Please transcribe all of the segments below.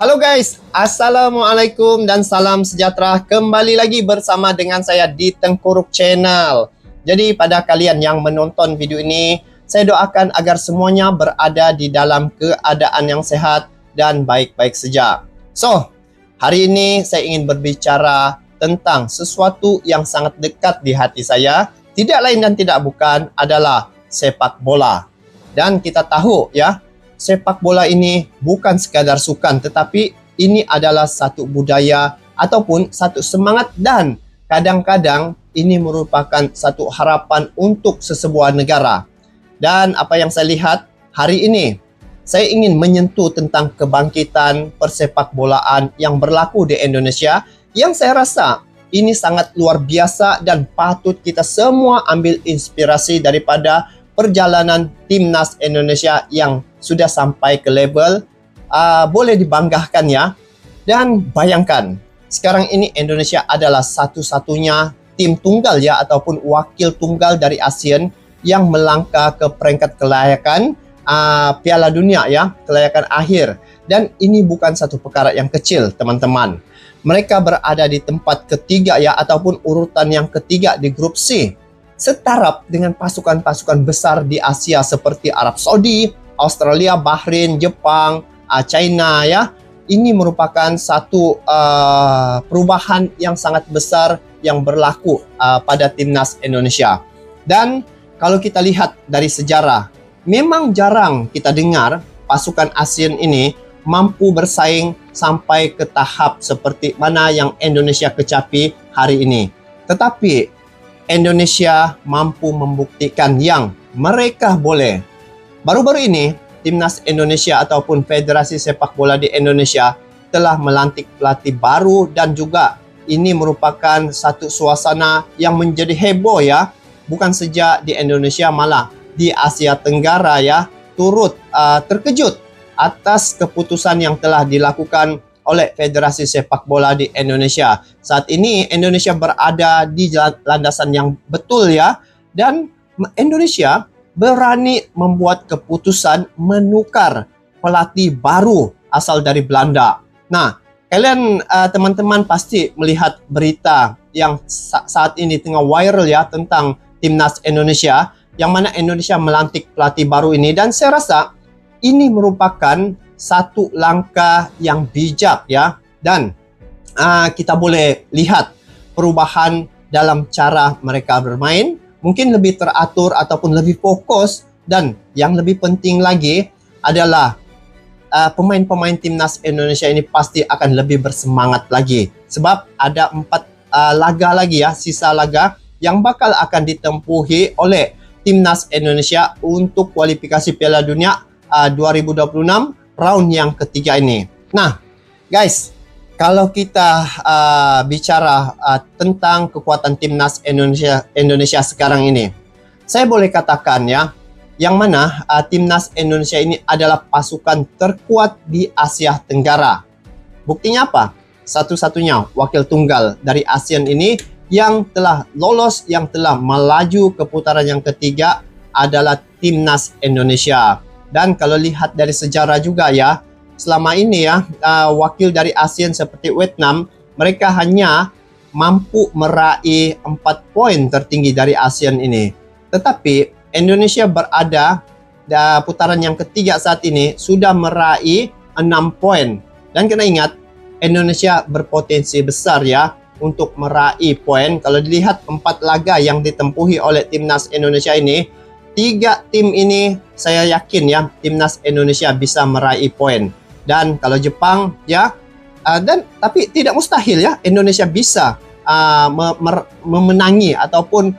Halo guys, Assalamualaikum dan salam sejahtera. Kembali lagi bersama dengan saya di Tengkuruk Channel. Jadi pada kalian yang menonton video ini, saya doakan agar semuanya berada di dalam keadaan yang sehat dan baik-baik saja. So, hari ini saya ingin berbicara tentang sesuatu yang sangat dekat di hati saya. Tidak lain dan tidak bukan adalah sepak bola. Dan kita tahu ya, sepak bola ini bukan sekadar sukan, tetapi ini adalah satu budaya ataupun satu semangat, dan kadang-kadang ini merupakan satu harapan untuk sesebuah negara. Dan apa yang saya lihat hari ini, saya ingin menyentuh tentang kebangkitan persepak bolaan yang berlaku di Indonesia, yang saya rasa ini sangat luar biasa dan patut kita semua ambil inspirasi daripada perjalanan timnas Indonesia yang sudah sampai ke level boleh dibanggakan ya. Dan bayangkan, sekarang ini Indonesia adalah satu-satunya tim tunggal ya, ataupun wakil tunggal dari ASEAN yang melangkah ke peringkat kelayakan Piala Dunia ya, kelayakan akhir. Dan ini bukan satu perkara yang kecil, teman-teman. Mereka berada di tempat ketiga ya, ataupun urutan yang ketiga di grup C, setaraf dengan pasukan-pasukan besar di Asia seperti Arab Saudi, Australia, Bahrain, Jepang, China ya. Ini merupakan satu perubahan yang sangat besar yang berlaku pada timnas Indonesia. Dan kalau kita lihat dari sejarah, memang jarang kita dengar pasukan ASEAN ini mampu bersaing sampai ke tahap seperti mana yang Indonesia kecapi hari ini. Tetapi Indonesia mampu membuktikan yang mereka boleh. Baru-baru ini, Timnas Indonesia ataupun Federasi Sepak Bola di Indonesia telah melantik pelatih baru, dan juga ini merupakan satu suasana yang menjadi heboh ya. Bukan saja di Indonesia, malah di Asia Tenggara ya, turut terkejut atas keputusan yang telah dilakukan oleh Federasi Sepak Bola di Indonesia. Saat ini Indonesia berada di landasan yang betul ya, dan Indonesia berani membuat keputusan menukar pelatih baru asal dari Belanda. Nah, kalian teman-teman pasti melihat berita yang saat ini tengah viral ya, tentang timnas Indonesia, yang mana Indonesia melantik pelatih baru ini. Dan saya rasa ini merupakan satu langkah yang bijak ya, dan kita boleh lihat perubahan dalam cara mereka bermain, mungkin lebih teratur ataupun lebih fokus. Dan yang lebih penting lagi adalah pemain-pemain timnas Indonesia ini pasti akan lebih bersemangat lagi, sebab ada 4 laga lagi ya, sisa laga yang bakal akan ditempuhi oleh timnas Indonesia untuk kualifikasi Piala Dunia 2026 round yang ketiga ini. Nah, guys, kalau kita bicara tentang kekuatan timnas Indonesia sekarang ini, saya boleh katakan ya, yang mana timnas Indonesia ini adalah pasukan terkuat di Asia Tenggara. Buktinya apa? Satu-satunya wakil tunggal dari ASEAN ini yang telah lolos, yang telah melaju ke putaran yang ketiga adalah timnas Indonesia. Dan kalau lihat dari sejarah juga ya, selama ini ya, wakil dari ASEAN seperti Vietnam, mereka hanya mampu meraih 4 poin tertinggi dari ASEAN ini. Tetapi Indonesia berada di putaran yang ketiga saat ini sudah meraih 6 poin. Dan kena ingat, Indonesia berpotensi besar ya untuk meraih poin. Kalau dilihat 4 laga yang ditempuhi oleh timnas Indonesia ini, 3 tim ini saya yakin ya, timnas Indonesia bisa meraih poin. Dan kalau Jepang ya, tapi tidak mustahil ya, Indonesia bisa memenangi ataupun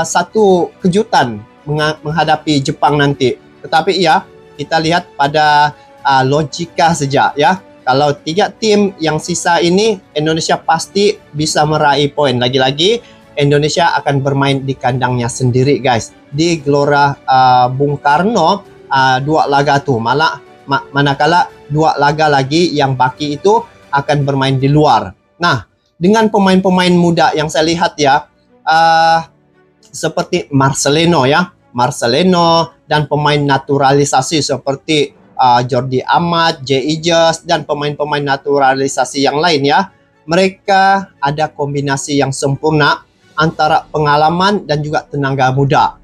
satu kejutan menghadapi Jepang nanti. Tetapi ya, kita lihat pada logika saja ya. Kalau 3 tim yang sisa ini, Indonesia pasti bisa meraih poin. Lagi-lagi Indonesia akan bermain di kandangnya sendiri guys, di Gelora Bung Karno. 2 laga tuh, manakala 2 laga lagi yang baki itu akan bermain di luar. Nah, dengan pemain-pemain muda yang saya lihat ya, seperti Marcelino dan pemain naturalisasi seperti Jordi Amat, Jay Ijaz, dan pemain-pemain naturalisasi yang lain ya. Mereka ada kombinasi yang sempurna antara pengalaman dan juga tenaga muda.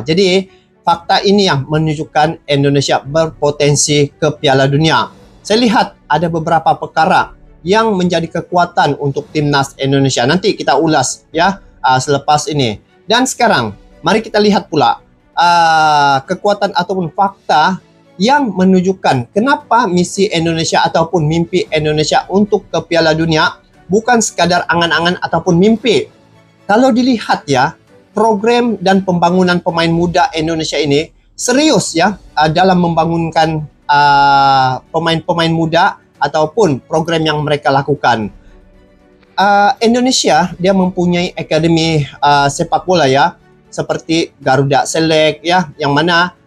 Jadi fakta ini yang menunjukkan Indonesia berpotensi ke Piala Dunia. Saya lihat ada beberapa perkara yang menjadi kekuatan untuk timnas Indonesia. Nanti kita ulas ya selepas ini. Dan sekarang mari kita lihat pula kekuatan ataupun fakta yang menunjukkan kenapa misi Indonesia ataupun mimpi Indonesia untuk ke Piala Dunia bukan sekadar angan-angan ataupun mimpi. Kalau dilihat ya, program dan pembangunan pemain muda Indonesia ini serius ya dalam membangunkan pemain-pemain muda ataupun program yang mereka lakukan. Indonesia dia mempunyai akademi sepak bola ya, seperti Garuda Select ya, yang mana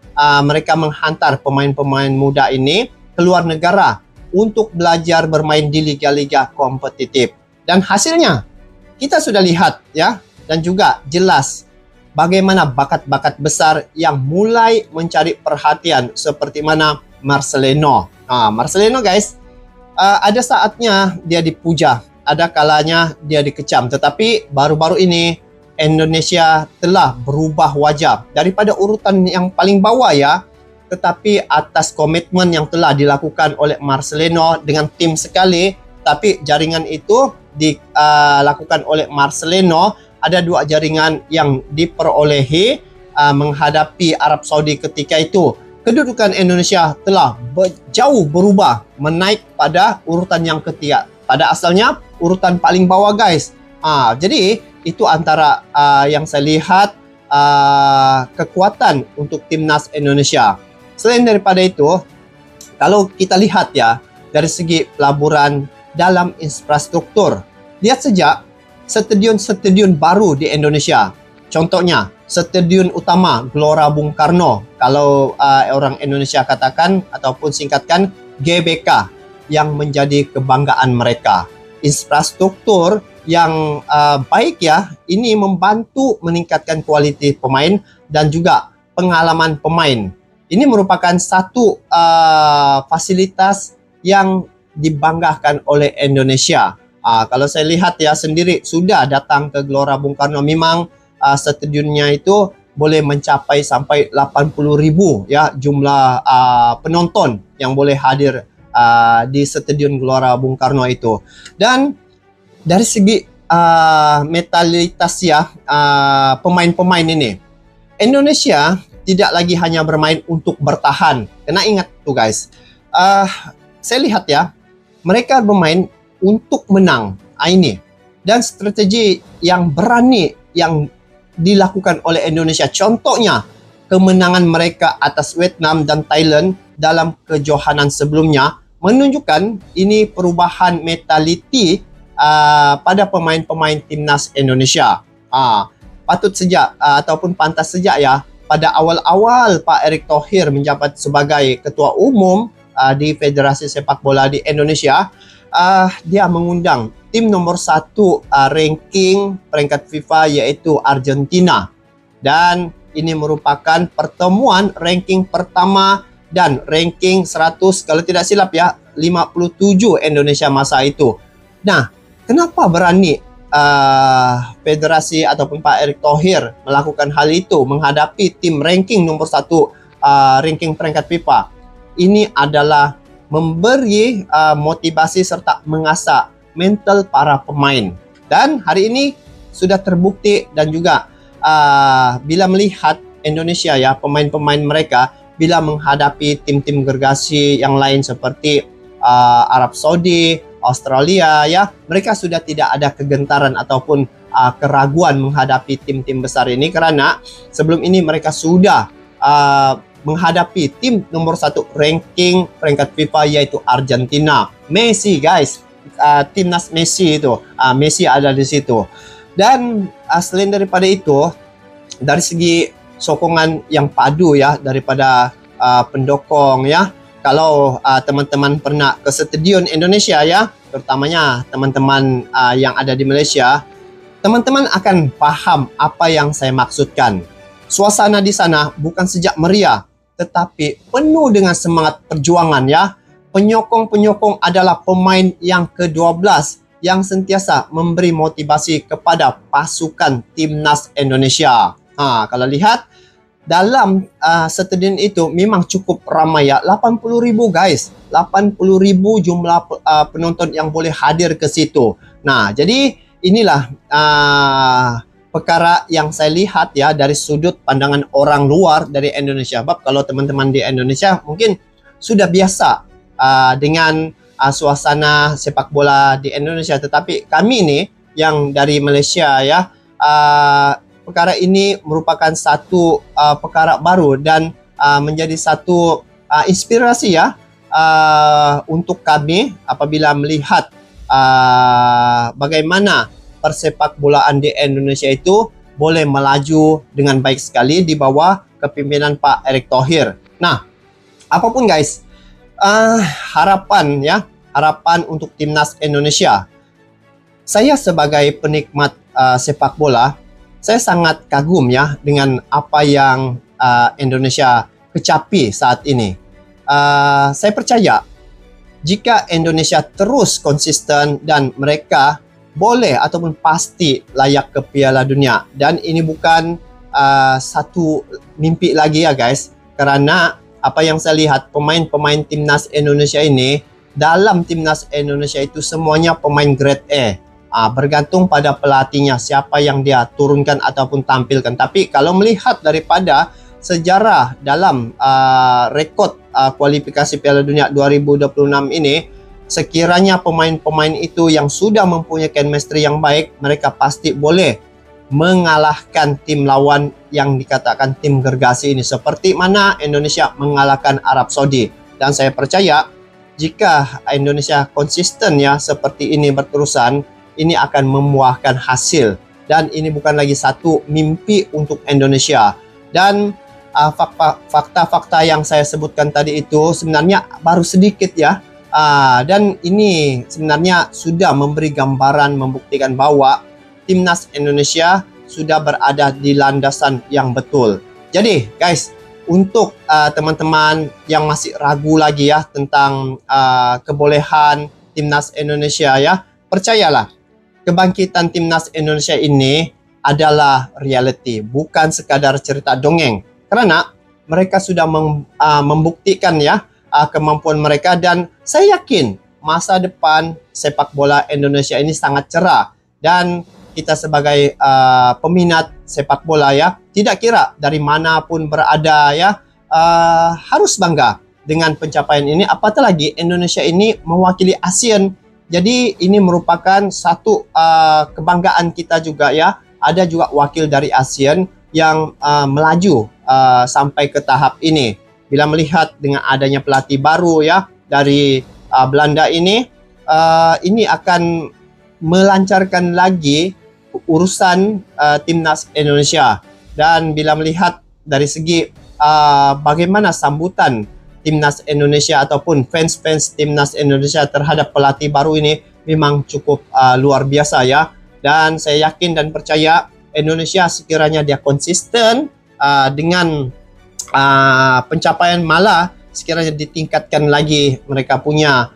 mereka menghantar pemain-pemain muda ini ke luar negara untuk belajar bermain di liga-liga kompetitif. Dan hasilnya kita sudah lihat ya, dan juga jelas bagaimana bakat-bakat besar yang mulai mencari perhatian seperti mana Marcelino. Marcelino guys, ada saatnya dia dipuja, ada kalanya dia dikecam, tetapi baru-baru ini Indonesia telah berubah wajah daripada urutan yang paling bawah ya, tetapi atas komitmen yang telah dilakukan oleh Marcelino dengan tim sekali, tapi jaringan itu dilakukan oleh Marcelino. Ada 2 jaringan yang diperolehi menghadapi Arab Saudi ketika itu. Kedudukan Indonesia telah jauh berubah, menaik pada urutan yang ketiga. Pada asalnya urutan paling bawah guys. Jadi itu antara yang saya lihat kekuatan untuk timnas Indonesia. Selain daripada itu, kalau kita lihat ya dari segi pelaburan dalam infrastruktur, lihat saja stadion-stadion baru di Indonesia. Contohnya stadion utama Gelora Bung Karno, kalau orang Indonesia katakan ataupun singkatkan GBK, yang menjadi kebanggaan mereka. Infrastruktur yang baik ya, ini membantu meningkatkan kualiti pemain dan juga pengalaman pemain. Ini merupakan satu fasilitas yang dibanggakan oleh Indonesia. Kalau saya lihat ya sendiri sudah datang ke Gelora Bung Karno, memang stadionnya itu boleh mencapai sampai 80.000 ya jumlah penonton yang boleh hadir di stadion Gelora Bung Karno itu. Dan dari segi mentalitas ya pemain-pemain ini, Indonesia tidak lagi hanya bermain untuk bertahan. Karena ingat tuh guys, saya lihat ya, mereka bermain untuk menang. Ini dan strategi yang berani yang dilakukan oleh Indonesia, contohnya kemenangan mereka atas Vietnam dan Thailand dalam kejohanan sebelumnya, menunjukkan ini perubahan mentaliti pada pemain-pemain timnas Indonesia. Patut saja ataupun pantas saja ya, pada awal-awal Pak Erick Thohir menjabat sebagai ketua umum di Federasi Sepak Bola di Indonesia, dia mengundang tim nomor 1 ranking peringkat FIFA yaitu Argentina. Dan ini merupakan pertemuan ranking pertama dan ranking 100 kalau tidak silap ya 57 Indonesia masa itu. Nah, kenapa berani federasi ataupun Pak Erick Thohir melakukan hal itu menghadapi tim ranking nomor 1 ranking peringkat FIFA? Ini adalah memberi motivasi serta mengasah mental para pemain. Dan hari ini sudah terbukti, dan juga bila melihat Indonesia ya, pemain-pemain mereka bila menghadapi tim-tim gergasi yang lain seperti Arab Saudi, Australia ya, mereka sudah tidak ada kegentaran ataupun keraguan menghadapi tim-tim besar ini, karena sebelum ini mereka sudah menghadapi tim nomor 1 ranking peringkat FIFA yaitu Argentina. Messi guys, timnas Messi itu, Messi ada di situ. Dan selain daripada itu, dari segi sokongan yang padu ya daripada pendukung ya, kalau teman-teman pernah ke stadion Indonesia ya, terutamanya teman-teman yang ada di Malaysia, teman-teman akan paham apa yang saya maksudkan. Suasana di sana bukan sejak meriah, tetapi penuh dengan semangat perjuangan ya. Penyokong-penyokong adalah pemain yang ke-12 yang sentiasa memberi motivasi kepada pasukan timnas Indonesia. Kalau lihat dalam stadion itu memang cukup ramai ya, 80.000 guys. 80.000 jumlah penonton yang boleh hadir ke situ. Nah, jadi inilah perkara yang saya lihat ya dari sudut pandangan orang luar dari Indonesia. Sebab kalau teman-teman di Indonesia mungkin sudah biasa dengan suasana sepak bola di Indonesia, tetapi kami nih yang dari Malaysia ya, perkara ini merupakan satu perkara baru dan menjadi satu inspirasi ya untuk kami apabila melihat bagaimana persepak bolaan di Indonesia itu boleh melaju dengan baik sekali di bawah kepimpinan Pak Erick Thohir. Nah, apapun guys, harapan untuk timnas Indonesia. Saya sebagai penikmat sepak bola, saya sangat kagum ya dengan apa yang Indonesia kecapi saat ini. Saya percaya jika Indonesia terus konsisten dan mereka boleh ataupun pasti layak ke Piala Dunia, dan ini bukan satu mimpi lagi ya guys, karena apa yang saya lihat pemain-pemain timnas Indonesia ini, dalam timnas Indonesia itu semuanya pemain grade A. Bergantung pada pelatihnya siapa yang dia turunkan ataupun tampilkan. Tapi kalau melihat daripada sejarah dalam rekod kualifikasi Piala Dunia 2026 ini, sekiranya pemain-pemain itu yang sudah mempunyai chemistry yang baik, mereka pasti boleh mengalahkan tim lawan yang dikatakan tim gergasi ini, seperti mana Indonesia mengalahkan Arab Saudi. Dan saya percaya jika Indonesia konsisten ya seperti ini berterusan, ini akan membuahkan hasil, dan ini bukan lagi satu mimpi untuk Indonesia. Dan fakta-fakta yang saya sebutkan tadi itu sebenarnya baru sedikit ya, dan ini sebenarnya sudah memberi gambaran, membuktikan bahwa timnas Indonesia sudah berada di landasan yang betul. Jadi guys, untuk teman-teman yang masih ragu lagi ya tentang kebolehan timnas Indonesia ya, percayalah, kebangkitan timnas Indonesia ini adalah reality, bukan sekadar cerita dongeng. Karena mereka sudah membuktikan ya kemampuan mereka, dan saya yakin masa depan sepak bola Indonesia ini sangat cerah. Dan kita sebagai peminat sepak bola ya, tidak kira dari manapun berada ya, harus bangga dengan pencapaian ini. Apatah lagi Indonesia ini mewakili ASEAN. Jadi ini merupakan satu kebanggaan kita juga ya. Ada juga wakil dari ASEAN yang melaju sampai ke tahap ini. Bila melihat dengan adanya pelatih baru ya dari Belanda ini akan melancarkan lagi urusan timnas Indonesia. Dan bila melihat dari segi bagaimana sambutan timnas Indonesia ataupun fans-fans timnas Indonesia terhadap pelatih baru ini, memang cukup luar biasa ya. Dan saya yakin dan percaya Indonesia sekiranya dia konsisten dengan pencapaian, malah sekiranya ditingkatkan lagi mereka punya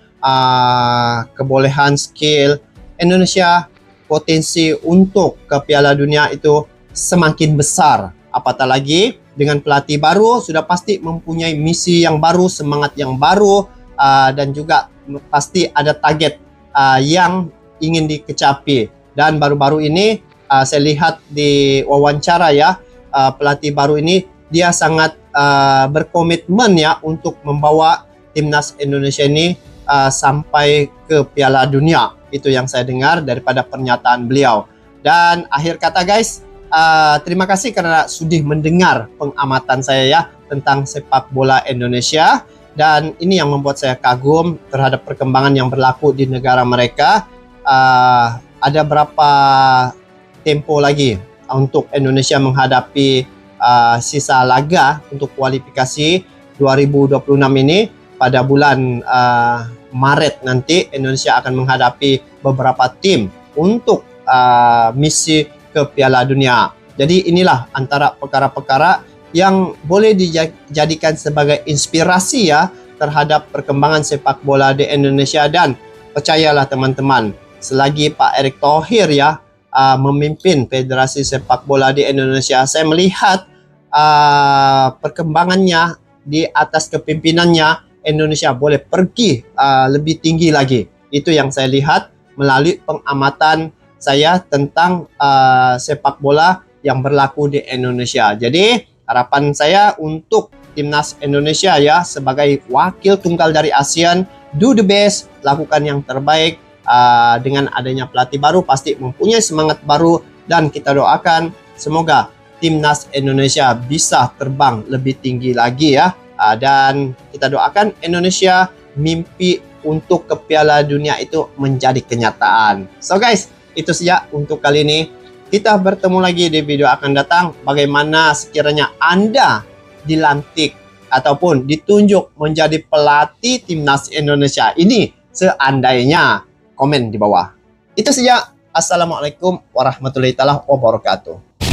kebolehan, skill, Indonesia potensi untuk ke Piala Dunia itu semakin besar. Apatah lagi dengan pelatih baru, sudah pasti mempunyai misi yang baru, semangat yang baru, dan juga pasti ada target yang ingin dikecapi. Dan baru-baru ini saya lihat di wawancara ya, pelatih baru ini dia sangat berkomitmen ya untuk membawa timnas Indonesia ini sampai ke Piala Dunia. Itu yang saya dengar daripada pernyataan beliau. Dan akhir kata guys, terima kasih karena sudah mendengar pengamatan saya ya tentang sepak bola Indonesia. Dan ini yang membuat saya kagum terhadap perkembangan yang berlaku di negara mereka. Ada berapa tempo lagi untuk Indonesia menghadapi sisa laga untuk kualifikasi 2026 ini. Pada bulan Maret nanti Indonesia akan menghadapi beberapa tim untuk misi ke Piala Dunia. Jadi inilah antara perkara-perkara yang boleh dijadikan sebagai inspirasi ya terhadap perkembangan sepak bola di Indonesia. Dan percayalah teman-teman, selagi Pak Erick Thohir ya memimpin Federasi Sepak Bola di Indonesia, saya melihat perkembangannya di atas kepemimpinannya Indonesia boleh pergi lebih tinggi lagi. Itu yang saya lihat melalui pengamatan saya tentang sepak bola yang berlaku di Indonesia. Jadi harapan saya untuk timnas Indonesia ya sebagai wakil tunggal dari ASEAN, do the best, lakukan yang terbaik. Dengan adanya pelatih baru pasti mempunyai semangat baru, dan kita doakan semoga timnas Indonesia bisa terbang lebih tinggi lagi ya. Dan kita doakan Indonesia mimpi untuk ke Piala Dunia itu menjadi kenyataan. So guys, itu saja untuk kali ini. Kita bertemu lagi di video akan datang. Bagaimana sekiranya Anda dilantik ataupun ditunjuk menjadi pelatih timnas Indonesia ini seandainya? Komen di bawah. Itu saja. Assalamualaikum warahmatullahi wabarakatuh.